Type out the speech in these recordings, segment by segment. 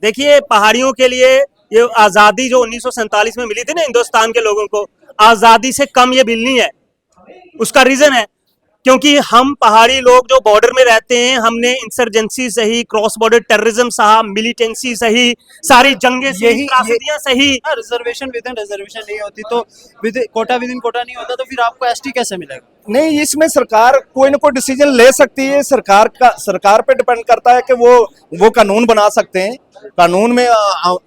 देखिए, पहाड़ियों के लिए ये आजादी जो 1947 में मिली थी ना हिंदुस्तान के लोगों को, आजादी से कम ये बिल नहीं है। उसका रीजन है क्योंकि हम पहाड़ी लोग जो बॉर्डर में रहते हैं, हमने इंसर्जेंसी सही, क्रॉस बॉर्डर टेररिज्म सहा, मिलिटेंसी सही, सारी जंगें सही, त्रासदियां सही। रिजर्वेशन विद इन रिजर्वेशन नहीं होती तो with quota within quota नहीं होता तो फिर आपको एसटी कैसे मिलेगा? नहीं, इसमें सरकार कोई ना कोई डिसीजन ले सकती है। सरकार पे डिपेंड करता है कि वो कानून बना सकते हैं, कानून में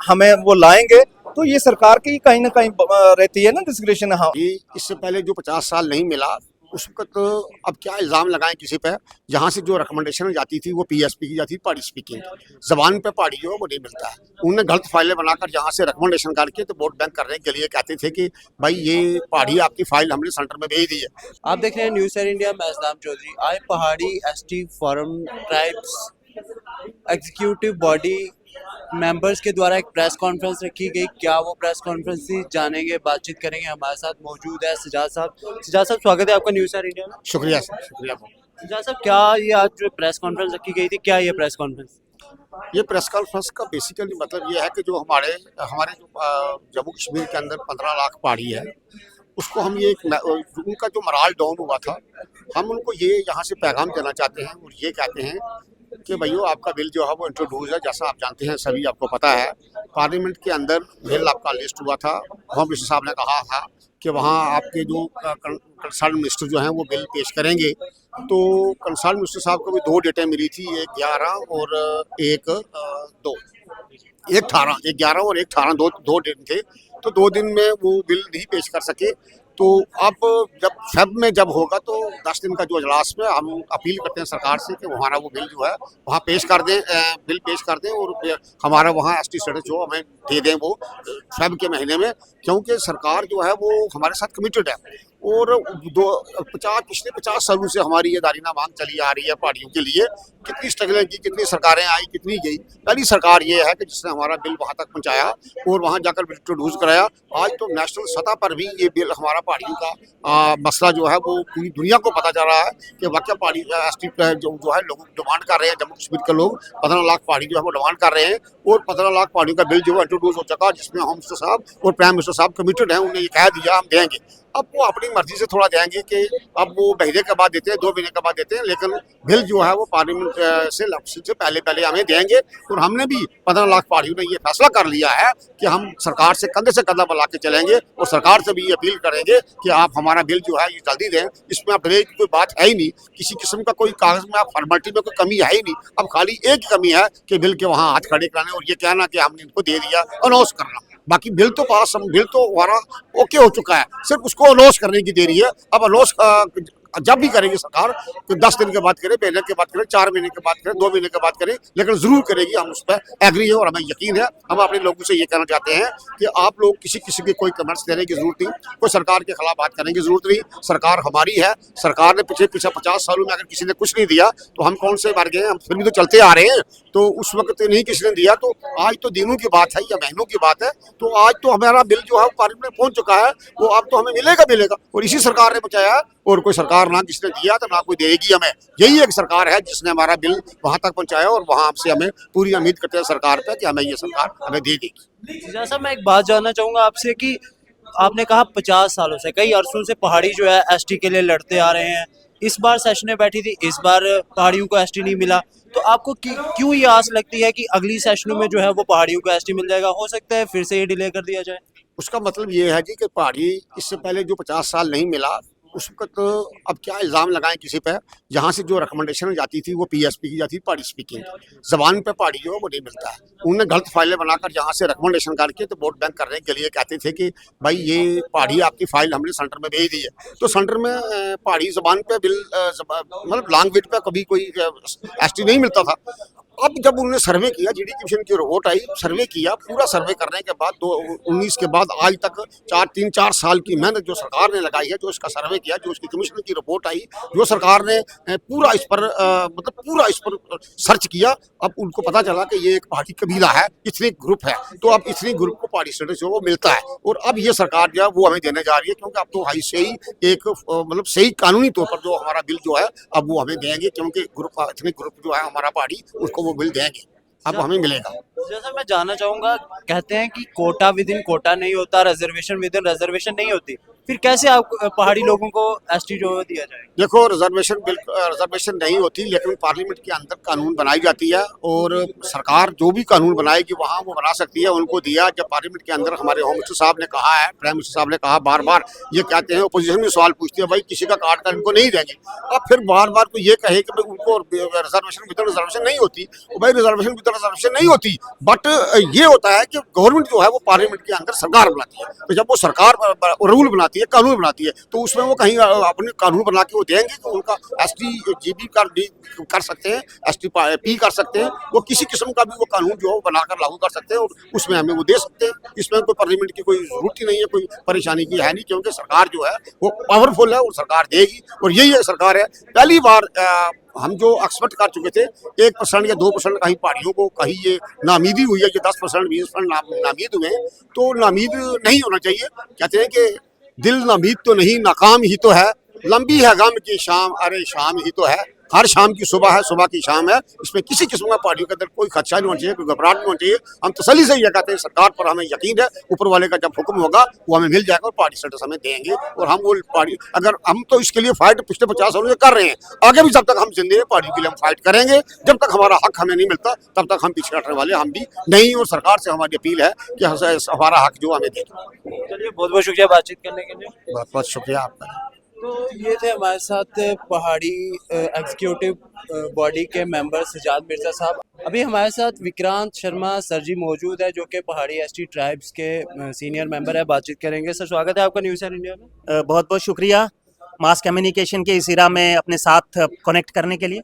हमें वो लाएंगे तो ये सरकार की कहीं ना कहीं रहती है ना डिस्क्रिप्शन। हाँ, इससे पहले जो 50 साल नहीं मिला उस वक्त अब क्या इल्ज़ाम लगाएं किसी पे, जहाँ से जो रिकमेंडेशन जाती थी वो पीएसपी की जाती थी, पहाड़ी स्पीकिंग। जबान पे पहाड़ी जो है वो नहीं मिलता है। उन्होंने गलत फाइलें बनाकर जहाँ से रिकमेंडेशन करके तो वोट बैंक करने के लिए कहते थे कि भाई ये पहाड़ी आपकी फाइल हमने सेंटर में भेज दी है। आप देख रहे हैं न्यूज़ एयर इंडिया, मैं इस्लाम चौधरी। आज पहाड़ी ST forum tribes executive body members के द्वारा एक प्रेस कॉन्फ्रेंस रखी गई। क्या वो प्रेस कॉन्फ्रेंस थी, जानेंगे, बातचीत करेंगे। हमारे साथ मौजूद है सिजाद साहब। सिजाद साहब, स्वागत है आपका न्यूज़ एयर इंडिया में। शुक्रिया सर, शुक्रिया। सिजाद साहब, क्या ये आज जो प्रेस कॉन्फ्रेंस रखी गई थी, क्या ये प्रेस कॉन्फ्रेंस? ये प्रेस कॉन्फ्रेंस का बेसिकली मतलब ये है कि जो हमारे जो जम्मू कश्मीर के अंदर 15 लाख पहाड़ी है, उसको हम ये उनका जो मराल डाउन हुआ था, हम उनको ये यहाँ से पैगाम देना चाहते हैं और ये कहते हैं कि भैया आपका बिल जो है वो इंट्रोड्यूस है। जैसा आप जानते हैं, सभी आपको पता है, पार्लियामेंट के अंदर बिल आपका लिस्ट हुआ था। होम मिनिस्टर साहब ने कहा था कि वहाँ आपके जो कंसर्न मिनिस्टर जो हैं वो बिल पेश करेंगे। तो कंसर्न मिनिस्टर साहब को भी 2 डेटें मिली थी, एक 11 और एक 2, एक 18, एक 11 और एक 18, दो दिन थे। तो 2 दिन में वो बिल नहीं पेश कर सके। तो अब जब फेब में जब होगा तो 10 दिन का जो अजलास में हम अपील करते हैं सरकार से कि हमारा वो बिल जो है वहाँ पेश कर दें, बिल पेश कर दें और हमारा वहाँ एसटी स्टेटस जो हमें दे दें वो फेब के महीने में। क्योंकि सरकार जो है वो हमारे साथ कमिटेड है और पिछले 50 सालों से हमारी ये दारीना मांग चली आ रही है पहाड़ियों के लिए। कितनी स्ट्रगलें की, कितनी सरकारें आई, कितनी गई। पहली सरकार ये है कि जिसने हमारा बिल वहाँ तक पहुँचाया और वहाँ जाकर इंट्रोड्यूस कराया। आज तो नेशनल सतह पर भी ये बिल हमारा पहाड़ियों का मसला जो है वो पूरी दुनिया को पता चल रहा है कि वाकई पहाड़ी एसटी जो है लोग डिमांड कर रहे हैं। जम्मू कश्मीर के लोग 15 लाख पहाड़ी जो है वो डिमांड कर रहे हैं और 15 लाख पहाड़ियों का बिल जो है इंट्रोड्यूस हो चुका, जिसमें होम मिनिस्टर साहब और प्राइम मिनिस्टर साहब कमिटेड हैं। उन्हें ये कह दिया हम देंगे। अब वो अपनी मर्जी से थोड़ा देंगे कि अब वो महीने के बाद देते हैं, 2 महीने के बाद देते हैं, लेकिन बिल जो है वो पार्लियामेंट से पहले हमें देंगे। और हमने भी 15 लाख पहाड़ियों ने ये फैसला कर लिया है कि हम सरकार से कंधा मिला के चलेंगे और सरकार से भी ये अपील करेंगे कि आप हमारा बिल जो है ये जल्दी दें। इसमें अब डिले की कोई बात है ही नहीं, किसी किस्म का कोई कागज में आप फॉर्मेलिटी में कोई कमी है ही नहीं। अब खाली एक ही कमी है कि बिल के वहाँ हाथ खड़े कराने और ये कहना कि हमने इनको दे दिया, अनाउंस करना। बाकी बिल तो हमारा ओके हो चुका है, सिर्फ उसको अनाउंस करने की देरी है। अब अनाउंस जब भी करेगी सरकार तो 10 दिन के बाद करे, महीने के बाद करे, 4 महीने के बाद करे, 2 महीने के बाद करे, लेकिन जरूर करेगी। हम उस पर एग्री है और हमें यकीन है। हम अपने लोगों से ये कहना चाहते हैं कि आप लोग किसी की कोई कमेंट्स देने की जरूरत नहीं, कोई सरकार के खिलाफ बात करने की जरूरत नहीं। सरकार हमारी है। सरकार ने पिछले 50 सालों में अगर किसी ने कुछ नहीं दिया तो हम कौन से मर गए, हम फिर भी तो चलते आ रहे हैं। तो उस वक्त नहीं किसी ने दिया, तो आज तो दिनों की बात है या महीनों की बात है। तो आज तो हमारा बिल जो है पार्लियामेंट में पहुंच चुका है, वो अब तो हमें मिलेगा और इसी सरकार ने बचाया है। और कोई सरकार ना किसने दिया तो ना कोई देगी हमें। यही एक सरकार है जिसने हमारा बिल वहां तक पहुंचाया और वहां से हमें पूरी उम्मीद करते हैं सरकार पे कि हमें ये सरकार हमें दे देगी। जैसा मैं एक बात जानना चाहूँगा आपसे कि आपने कहा 50 सालों से, कई अरसों से पहाड़ी जो है एसटी के लिए लड़ते आ रहे हैं। इस बार सेशन में बैठी थी, इस बार पहाड़ियों को एसटी नहीं मिला, तो आपको क्यों ये आस लगती है कि अगली सेशनों में जो है वो पहाड़ियों को एसटी मिल जाएगा? हो सकता है फिर से ये डिले कर दिया जाए। उसका मतलब ये है जी कि पहाड़ी इससे पहले जो 50 साल नहीं मिला उस वक्त अब क्या इल्ज़ाम लगाएं किसी पे, जहाँ से जो रिकमेंडेशन जाती थी वो पीएसपी की जाती थी, पहाड़ी स्पीकिंग। जबान पे पहाड़ी जो है वो नहीं मिलता है। उन्होंने गलत फाइलें बनाकर जहाँ से रिकमेंडेशन करके तो वोट बैंक करने के लिए कहते थे कि भाई ये पहाड़ी आपकी फाइल हमने सेंटर में भेज दी है। तो सेंटर में पहाड़ी जबान पे बिल मतलब लैंग्वेज पे कभी कोई एसटी नहीं मिलता था। अब जब उन्होंने सर्वे किया, जीडी कमीशन की रिपोर्ट आई, सर्वे किया, पूरा सर्वे करने के बाद 2019 के बाद आज तक 3-4 साल की मेहनत जो सरकार ने लगाई है, जो इसका सर्वे किया, जो इसकी कमीशन की रिपोर्ट आई, जो सरकार ने पूरा इस पर पूरा इस पर सर्च किया, अब उनको पता चला कि ये एक पहाड़ी कबीला है, इथनिक ग्रुप है। तो अब इथनिक ग्रुप को पहाड़ी स्टेटस जो वो मिलता है और अब ये सरकार जो है वो हमें देने जा रही है, क्योंकि अब तो हाई से ही एक मतलब सही कानूनी तौर पर जो हमारा बिल जो है अब वो हमें देंगे, क्योंकि ग्रुप इथनिक ग्रुप जो है हमारा पहाड़ी, उसको वो बिल देंगे, अब हमें मिलेगा। जैसा मैं जानना चाहूंगा, कहते हैं कि कोटा विद इन कोटा नहीं होता, रिजर्वेशन विद इन रिजर्वेशन नहीं होती, फिर कैसे आप पहाड़ी लोगों को एसटी जो है दिया जाएगा? देखो, रिजर्वेशन नहीं होती, लेकिन पार्लियामेंट के अंदर कानून बनाई जाती है और सरकार जो भी कानून बनाएगी वहाँ वो बना सकती है। उनको दिया, जब पार्लियामेंट के अंदर हमारे होम मिनिस्टर साहब ने कहा है, प्राइम मिनिस्टर साहब ने कहा, बार बार ये कहते हैं, अपोजिशन में सवाल पूछती है, भाई किसी का कार्ड का इनको नहीं देंगे। अब फिर बार बार को ये कहे कि भाई उनको रिजर्वेशन विद रिजर्वेशन नहीं होती, भाई रिजर्वेशन विद रिजर्वेशन नहीं होती, बट ये होता है कि गवर्नमेंट जो है वो पार्लियामेंट के अंदर सरकार बनाती है। तो जब वो सरकार रूल बनाती है, कानून बनाती है, तो उसमें वो कहीं अपने कानून बना के वो देंगे कि उनका एसटी जीबी कर सकते हैं, एसटी पी कर सकते हैं, वो किसी किस्म का भी वो कानून जो है बनाकर लागू कर सकते हैं और उसमें हमें वो दे सकते हैं। इसमें कोई पार्लियामेंट की कोई जरूरत ही नहीं है, कोई परेशानी की है नहीं, क्योंकि सरकार जो है वो पावरफुल है और सरकार देगी। और यही एक सरकार है। पहली बार हम जो एक्सपेक्ट कर चुके थे 1% या 2% कहीं पहाड़ियों को कहीं ये नामीदी हुई है कि 10% 20% नामीद हुए, तो नामीद नहीं होना चाहिए। कहते हैं कि दिल नामीद तो नहीं, नाकाम ही तो है, लंबी है गम की शाम, अरे शाम ही तो है, हर शाम की सुबह है, सुबह की शाम है। इसमें किसी किस्म का पार्टियों के अंदर कोई खदशा नहीं होना चाहिए, कोई घबराहट नहीं होना चाहिए। हम तसल्ली से ये कहते हैं, सरकार पर हमें यकीन है, ऊपर वाले का जब हुक्म होगा वो हमें मिल जाएगा और पार्टी स्टेटस हमें देंगे। और हम वो पार्टी, अगर हम तो इसके लिए फाइट पिछले 50 सालों से कर रहे हैं, आगे भी जब तक हम जिंदगी पार्टी के लिए हम फाइट करेंगे, जब तक हमारा हक हमें नहीं मिलता तब तक हम पीछे हटने वाले हम भी नहीं। और सरकार से हमारी अपील है कि हमारा हक जो हमें दे। चलिए, बहुत बहुत शुक्रिया बातचीत करने के लिए। बहुत बहुत शुक्रिया आपका। तो ये थे हमारे साथ पहाड़ी एग्जीक्यूटिव बॉडी के मेंबर सजाद मिर्जा साहब। अभी हमारे साथ विक्रांत शर्मा सर जी मौजूद है, जो कि पहाड़ी एसटी ट्राइब्स के सीनियर मेंबर है। बातचीत करेंगे। सर, स्वागत है आपका न्यूज़ इंडिया में। बहुत बहुत शुक्रिया मास कम्युनिकेशन के इस इरा में अपने साथ कनेक्ट करने के लिए।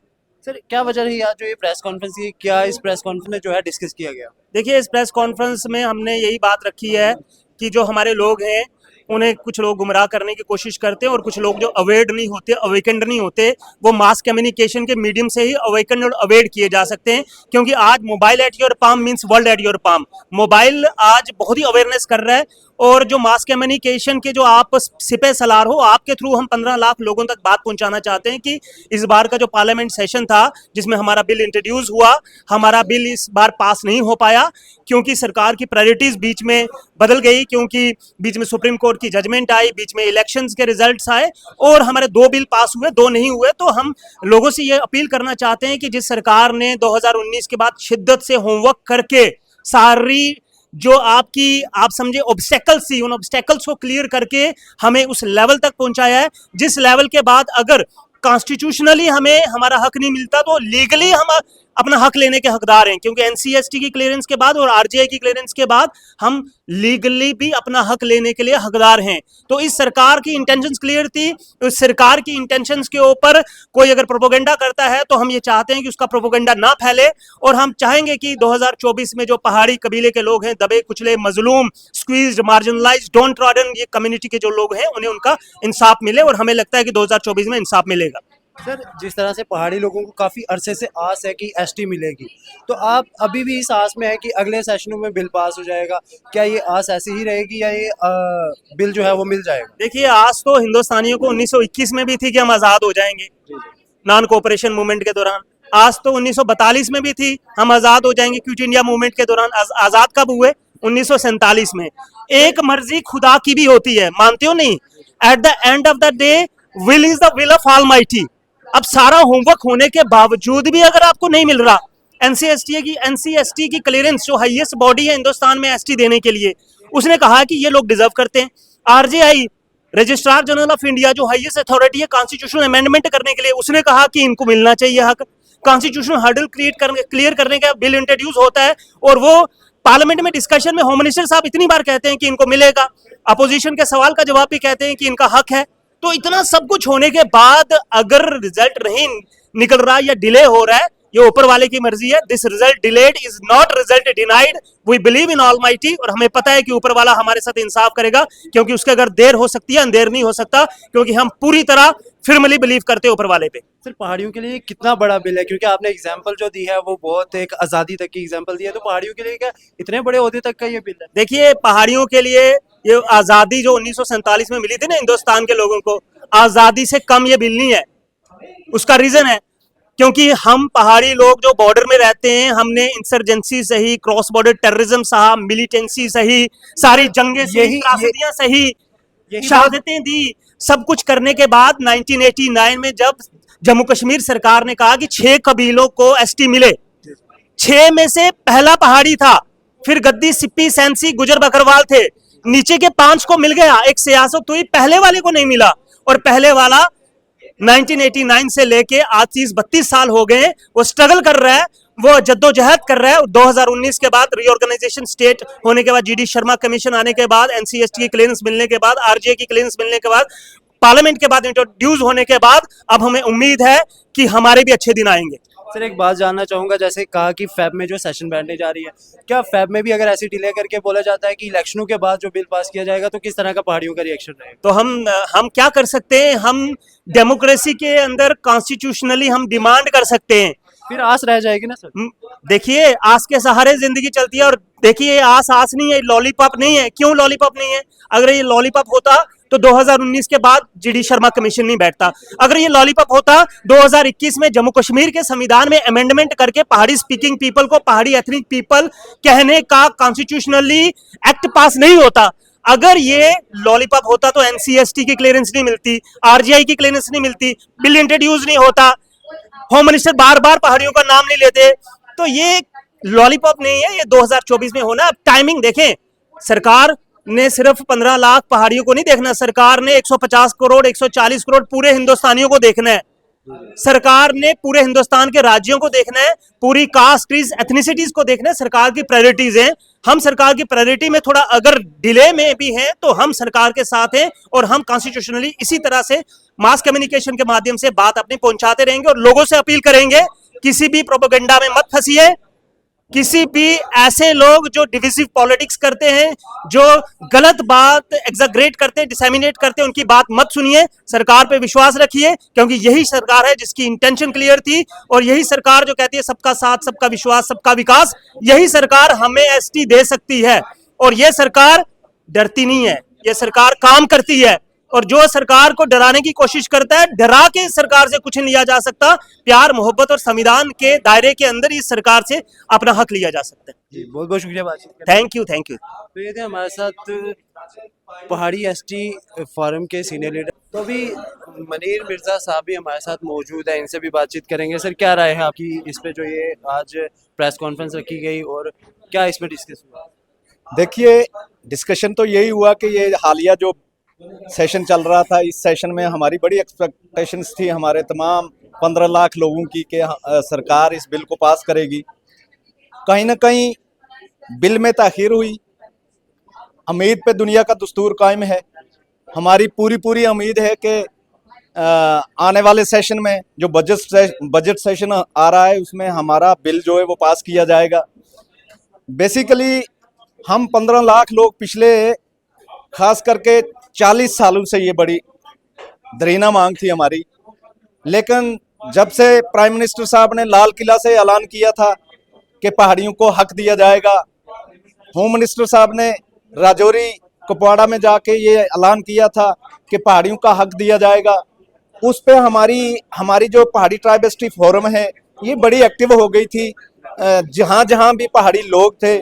सर, क्या वजह रही आज जो ये प्रेस कॉन्फ्रेंस की? क्या इस प्रेस कॉन्फ्रेंस में जो है डिस्कस किया गया? देखिए, इस प्रेस कॉन्फ्रेंस में हमने यही बात रखी है कि जो हमारे लोग हैं उन्हें कुछ लोग गुमराह करने की कोशिश करते हैं और कुछ लोग जो अवेयर्ड नहीं होते, अवेकेंड नहीं होते, वो मास कम्युनिकेशन के मीडियम से ही अवेकेंड और अवेयर्ड किए जा सकते हैं। क्योंकि आज mobile at your palm means world at your palm. Mobile आज बहुत ही अवेयरनेस कर रहा है और जो मास कम्युनिकेशन के जो आप सिपह सलार हो, आपके थ्रू हम 15 लाख लोगों तक बात पहुंचाना चाहते हैं कि इस बार का जो पार्लियामेंट सेशन था जिसमें हमारा बिल इंट्रोड्यूस हुआ, हमारा बिल इस बार पास नहीं हो पाया क्योंकि सरकार की प्रायोरिटीज बीच में बदल गई, क्योंकि बीच में सुप्रीम कोर्ट की जजमेंट आई, बीच में इलेक्शंस के रिजल्ट्स आए और हमारे 2 बिल पास हुए, 2 नहीं हुए। तो हम लोगों से ये अपील करना चाहते हैं कि जिस सरकार ने 2019 के बाद शिद्दत से होमवर्क करके सारी जो आप समझे ऑब्स्टेकल्स थी, उन ऑब्स्टेकल्स को क्लियर करके हमें उस लेवल तक पहुंचाया है जिस लेवल के बाद अगर कॉन्स्टिट्यूशनली हमें हमारा हक नहीं मिलता तो लीगली हम अपना हक लेने के हकदार हैं। क्योंकि एनसीएसटी की क्लियरेंस के बाद और आरजीआई की क्लियरेंस के बाद हम लीगली भी अपना हक लेने के लिए हकदार हैं। तो इस सरकार की इंटेंशंस क्लियर थी। इस सरकार की इंटेंशंस के ऊपर कोई अगर प्रोपोगेंडा करता है तो हम ये चाहते हैं कि उसका प्रोपोगेंडा ना फैले और हम चाहेंगे कि 2024 में जो पहाड़ी कबीले के लोग हैं, दबे कुचले, मजलूम, स्क्वीज्ड, मार्जिनलाइज्ड, डाउन ट्रॉडन, ये कम्युनिटी के जो लोग हैं उन्हें उनका इंसाफ मिले और हमें लगता है कि 2024 में इंसाफ मिलेगा। सर, जिस तरह से पहाड़ी लोगों को काफ़ी अरसे से आस है कि एसटी मिलेगी, तो आप अभी भी इस आस में है कि अगले सेशनों में बिल पास हो जाएगा? क्या ये आस ऐसी ही रहेगी या ये बिल जो है वो मिल जाएगा? देखिए, आस तो हिंदुस्तानियों को 1921 में भी थी कि हम आज़ाद हो जाएंगे नॉन कोऑपरेशन मूवमेंट के दौरान। आज तो 1942 में भी थी हम आज़ाद हो जाएंगे क्विट इंडिया मूवमेंट के दौरान। आज़ाद कब हुए? 1947 में। एक मर्जी खुदा की भी होती है, मानते हो नहीं? At the end of the day will is the will of almighty. अब सारा होमवर्क होने के बावजूद भी अगर आपको नहीं मिल रहा, एनसीएसटी की क्लियरेंस जो हाईएस्ट बॉडी है हिंदुस्तान में एसटी देने के लिए, उसने कहा कि ये लोग डिजर्व करते हैं। RGI registrar general of India जो हाईएस्ट अथॉरिटी है कॉन्स्टिट्यूशनल अमेंडमेंट करने के लिए, उसने कहा कि इनको मिलना चाहिए हक। कॉन्स्टिट्यूशनल हर्डल क्लियर करने का बिल इंट्रोड्यूस होता है और वो पार्लियामेंट में डिस्कशन में होम मिनिस्टर साहब इतनी बार कहते हैं कि इनको मिलेगा, अपोजिशन के सवाल का जवाब भी कहते हैं कि इनका हक है। तो इतना सब कुछ होने के बाद अगर रिजल्ट नहीं निकल रहा या डिले हो रहा है, ये ऊपर वाले की मर्जी है। This result delayed is not result denied. We believe in almighty और हमें पता है कि ऊपर वाला हमारे साथ इंसाफ करेगा, क्योंकि उसके अगर देर हो सकती है अंधेर नहीं हो सकता, क्योंकि हम पूरी तरह फिरमली बिलीव करते हैं ऊपर वाले पे। सर, पहाड़ियों के लिए कितना बड़ा बिल है? क्योंकि आपने एग्जाम्पल जो दी है वो बहुत एक आज़ादी तक की एग्जाम्पल दी है, तो पहाड़ियों के लिए क्या इतने बड़े ओहदे तक का ये बिल है? देखिए, पहाड़ियों के लिए ये आज़ादी जो 1947 में मिली थी ना हिंदुस्तान के लोगों को, आज़ादी से कम ये बिल नहीं है। उसका रीजन है क्योंकि हम पहाड़ी लोग जो बॉर्डर में रहते हैं, हमने इंसर्जेंसी सही, क्रॉस बॉर्डर टेररिज्म सहा, मिलिटेंसी सही, सारी जंगें सही, त्रासदियां सही, शहादतें दी, सब कुछ करने के बाद 1989 में जब जम्मू कश्मीर सरकार ने कहा कि 6 कबीलों को एसटी मिले, 6 में से पहला पहाड़ी था, फिर गद्दी, सिप्पी, सैंसी, गुजर, बकरवाल थे, नीचे के 5 को मिल गया, एक सियासत हुई, पहले वाले को नहीं मिला। और पहले वाला 1989 से लेके आज 30-32 साल हो गए, वो स्ट्रगल कर रहा है, वो जद्दोजहद कर रहा है। 2019 के बाद रीऑर्गेनाइजेशन स्टेट होने के बाद, जीडी शर्मा कमीशन आने के बाद, एनसीएसटी की क्लियरेंस मिलने के बाद, आरजीए की क्लियरेंस मिलने के बाद, पार्लियामेंट के बाद इंट्रोड्यूस होने के बाद, अब हमें उम्मीद है कि हमारे भी अच्छे दिन आएंगे। सर एक बात जानना चाहूंगा, जैसे कहा कि फैब में जो सेशन बैठने जा रही है, क्या फैब में भी अगर ऐसी डिले करके बोला जाता है कि इलेक्शनों के बाद जो बिल पास किया जाएगा, तो किस तरह का पहाड़ियों का रिएक्शन रहेगा? तो हम क्या कर सकते हैं? हम डेमोक्रेसी के अंदर कॉन्स्टिट्यूशनली हम डिमांड कर सकते हैं। फिर आस रह जाएगी ना सर। देखिए, आस के सहारे जिंदगी चलती है, और देखिए आस नहीं है, लॉलीपॉप नहीं है। क्यों लॉलीपॉप नहीं है? अगर ये लॉलीपॉप होता तो 2019 के बाद जीडी शर्मा कमीशन नहीं बैठता। अगर ये लॉलीपॉप होता 2021 में जम्मू कश्मीर के संविधान में अमेंडमेंट करके पहाड़ी स्पीकिंग पीपल को पहाड़ी एथनिक पीपल कहने का कॉन्स्टिट्यूशनली एक्ट पास नहीं होता। अगर ये लॉलीपॉप होता तो एनसीएसटी की क्लियरेंस नहीं मिलती, आरजीआई की क्लियरेंस नहीं मिलती, बिल इंट्रोड्यूस नहीं होता, होम मिनिस्टर बार बार पहाड़ियों का नाम नहीं लेते। तो ये लॉलीपॉप नहीं है, ये 2024 में होना। अब टाइमिंग देखें, सरकार ने सिर्फ 15 लाख पहाड़ियों को नहीं देखना, सरकार ने 150 करोड़ 140 करोड़ पूरे हिंदुस्तानियों को देखना है। सरकार ने पूरे हिंदुस्तान के राज्यों को देखना है, पूरी कास्ट एथनिसिटीज को देखना है। सरकार की प्रायोरिटीज हैं। हम सरकार की प्रायोरिटी में थोड़ा अगर डिले में भी हैं तो हम सरकार के साथ हैं, और हम कॉन्स्टिट्यूशनली इसी तरह से मास कम्युनिकेशन के माध्यम से बात अपनी पहुंचाते रहेंगे, और लोगों से अपील करेंगे किसी भी प्रोपेगेंडा में मत फंसिए। किसी भी ऐसे लोग जो डिविजिव पॉलिटिक्स करते हैं, जो गलत बात एग्जैगरेट करते हैं, डिसेमिनेट करते हैं, उनकी बात मत सुनिए। सरकार पे विश्वास रखिए, क्योंकि यही सरकार है जिसकी इंटेंशन क्लियर थी, और यही सरकार जो कहती है सबका साथ, सबका विश्वास, सबका विकास, यही सरकार हमें एसटी दे सकती है। और यह सरकार डरती नहीं है, यह सरकार काम करती है। और जो सरकार को डराने की कोशिश करता है, डरा के सरकार से कुछ नहीं लिया जा सकता। प्यार, मोहब्बत और संविधान के दायरे के अंदर इस सरकार से अपना हक लिया जा सकता है। जी बहुत बहुत शुक्रिया बातचीत करने थैंक यू। तो ये थे हमारे साथ पहाड़ी एसटी फोरम के सीनियर लीडर। तो अभी मनीर मिर्जा साहब भी हमारे साथ मौजूद है, इनसे भी बातचीत करेंगे। सर क्या राय है आपकी इस पे जो ये आज प्रेस कॉन्फ्रेंस रखी गई, और क्या इसमें डिस्कस हुआ? देखिए, डिस्कशन तो यही हुआ कि ये हालिया जो सेशन चल रहा था, इस सेशन में हमारी बड़ी एक्सपेक्टेशंस थी हमारे तमाम 15 लाख लोगों की कि सरकार इस बिल को पास करेगी। कहीं ना कहीं बिल में ताखीर हुई। उम्मीद पे दुनिया का दस्तूर कायम है। हमारी पूरी उम्मीद है कि आने वाले सेशन में जो बजट सेशन आ रहा है, उसमें हमारा बिल जो है वो पास किया जाएगा। बेसिकली हम 15 लाख लोग पिछले खास करके 40 सालों से ये बड़ी दरीना मांग थी हमारी, लेकिन जब से प्राइम मिनिस्टर साहब ने लाल किला से ऐलान किया था कि पहाड़ियों को हक दिया जाएगा, होम मिनिस्टर साहब ने राजौरी कुपवाड़ा में जाके ये ऐलान किया था कि पहाड़ियों का हक दिया जाएगा, उस पे हमारी जो पहाड़ी ट्राइब एसटी फोरम है ये बड़ी एक्टिव हो गई थी। जहाँ भी पहाड़ी लोग थे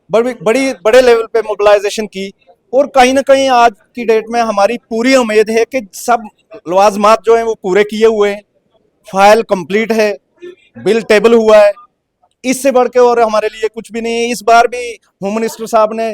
बड़े लेवल पे मोबिलाइजेशन की, और कहीं ना कहीं आज की डेट में हमारी पूरी उम्मीद है कि सब लवाजमात जो हैं वो पूरे किए हुए हैं, फाइल कंप्लीट है, बिल टेबल हुआ है। इससे बढ़ के और हमारे लिए कुछ भी नहीं है। इस बार भी होम मिनिस्टर साहब ने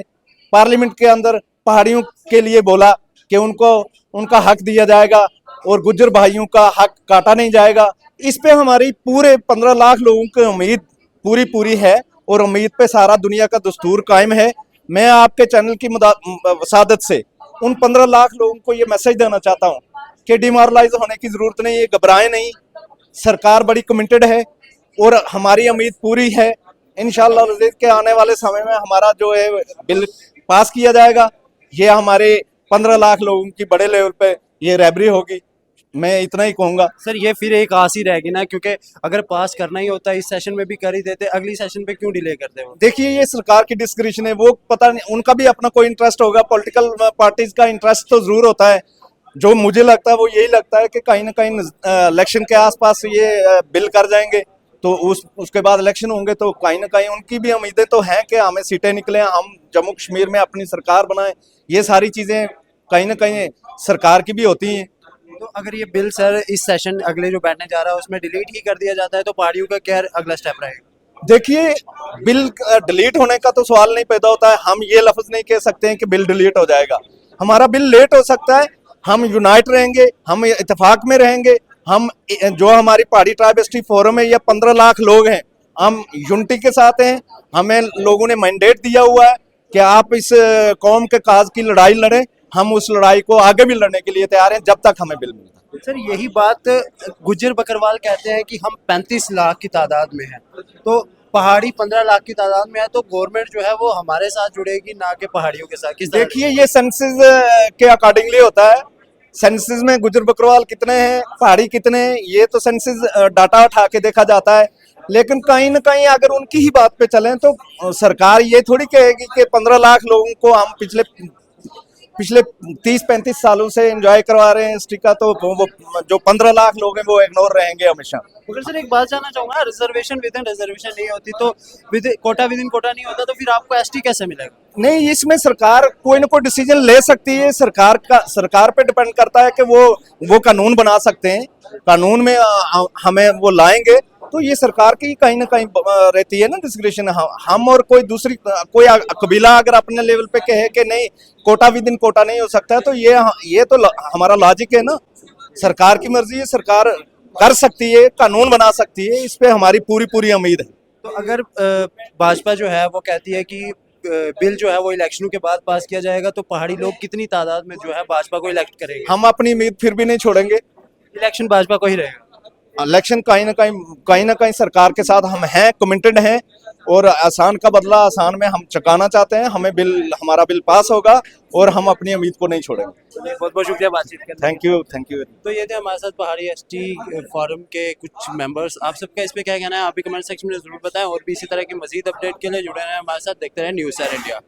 पार्लियामेंट के अंदर पहाड़ियों के लिए बोला कि उनको उनका हक दिया जाएगा और गुज्जर भाइयों का हक काटा नहीं जाएगा। इस पे हमारी पूरे 15 लाख लोगों की उम्मीद पूरी है, और उम्मीद पे सारा दुनिया का दस्तूर कायम है। मैं आपके चैनल की वसादत से उन 15 लाख लोगों को ये मैसेज देना चाहता हूँ कि डिमोरलाइज होने की जरूरत नहीं है, घबराएं नहीं। सरकार बड़ी कमिटेड है और हमारी उम्मीद पूरी है। इंशाअल्लाह रज़ीद के आने वाले समय में हमारा जो है बिल पास किया जाएगा। ये हमारे 15 लाख लोगों की बड़े लेवल पे ये रैबरी होगी। मैं इतना ही कहूँगा। सर ये फिर एक आस ही रहेगी ना, क्योंकि अगर पास करना ही होता है इस सेशन में भी कर ही देते, अगली सेशन पे क्यों डिले करते हो? देखिए, ये सरकार की डिस्क्रिप्शन है, वो पता नहीं, उनका भी अपना कोई इंटरेस्ट होगा। पॉलिटिकल पार्टीज का इंटरेस्ट तो जरूर होता है, जो मुझे लगता है वो यही लगता है कि कहीं ना कहीं इलेक्शन के आसपास ये बिल कर जाएंगे, तो उसके बाद इलेक्शन होंगे, तो कहीं ना कहीं उनकी भी उम्मीदें तो हैं कि हमें सीटें निकले, हम जम्मू कश्मीर में अपनी सरकार बनाएं। ये सारी चीजें कहीं ना कहीं सरकार की भी होती हैं। तो अगर ये बिल सर इस सेशन अगले जो बैठने जा रहा है उसमें डिलीट ही कर दिया जाता है तो पहाड़ियों का क्या अगला स्टेप रहेगा? देखिए, बिल डिलीट होने का तो सवाल नहीं पैदा होता है। हम ये लफ्ज नहीं कह सकते हैं कि बिल डिलीट हो जाएगा। हमारा बिल लेट हो सकता है, हम यूनाइट रहेंगे, हम इत्तेफाक में रहेंगे। हम जो हमारी पहाड़ी ट्राइबेस्टी फोरम है, ये 15 लाख लोग हैं, हम यूनिटी के साथ हैं। हमें लोगों ने मैंडेट दिया हुआ है कि आप इस कौम के काज की लड़ाई लड़ें। हम उस लड़ाई को आगे भी लड़ने के लिए तैयार हैं जब तक हमें बिल मिलता है। सर यही बात गुज्जर बकरवाल कहते हैं कि हम 35 लाख की तादाद में हैं, तो पहाड़ी 15 लाख की तादाद में है, तो गवर्नमेंट जो है वो हमारे साथ जुड़ेगी ना कि पहाड़ियों के साथ? किस तरह? देखिए, ये सेंसस के अकॉर्डिंगली होता है। सेंसस में गुजर बकरवाल कितने हैं, पहाड़ी कितने हैं, ये तो सेंसस डाटा उठा के देखा जाता है। लेकिन कहीं ना कहीं अगर उनकी ही बात पे चलें तो सरकार ये थोड़ी कहेगी कि 15 लाख लोगों को हम पिछले 30-35 सालों से एंजॉय करवा रहे हैं हिस्ट्री का, तो वो जो 15 लाख लोग हैं वो इग्नोर रहेंगे हमेशा। मगर सर एक बात जानना चाहूंगा, रिजर्वेशन विद इन रिजर्वेशन नहीं होती तो कोटा विद इन कोटा नहीं होता, तो फिर आपको एसटी कैसे मिलेगा? नहीं, इसमें सरकार कोई ना कोई डिसीजन ले सकती है। सरकार पे डिपेंड करता है कि वो कानून बना सकते हैं। कानून में हमें वो लाएंगे, तो ये सरकार की कहीं ना कहीं रहती है ना डिस्क्रिप्शन। हम और कोई कबीला अगर अपने लेवल पे कहे कि नहीं कोटा विद इन कोटा नहीं हो सकता है, तो ये तो हमारा लॉजिक है ना। सरकार की मर्जी है, सरकार कर सकती है, कानून बना सकती है, इस पे हमारी पूरी उम्मीद है। तो अगर भाजपा जो है वो कहती है कि बिल जो है वो इलेक्शनों के बाद पास किया जाएगा, तो पहाड़ी लोग कितनी तादाद में जो है भाजपा को इलेक्ट करेंगे? हम अपनी उम्मीद फिर भी नहीं छोड़ेंगे। इलेक्शन भाजपा को ही रहेगा? इलेक्शन कहीं ना कहीं सरकार के साथ हम हैं, कमिटेड हैं, और आसान का बदला आसान में हम चुकाना चाहते हैं। हमारा बिल पास होगा और हम अपनी उम्मीद को नहीं छोड़ेंगे। बहुत बहुत शुक्रिया बातचीत करने। Thank you. तो ये थे हमारे साथ पहाड़ी एसटी फोरम के कुछ मेंबर्स। आप सबका इस पे क्या कहना है आप भी कमेंट सेक्शन में जरूर बताएं, और भी इसी तरह की मजीद अपडेट के लिए जुड़े रहें हमारे साथ। देखते रहें न्यूज़ 7 इंडिया।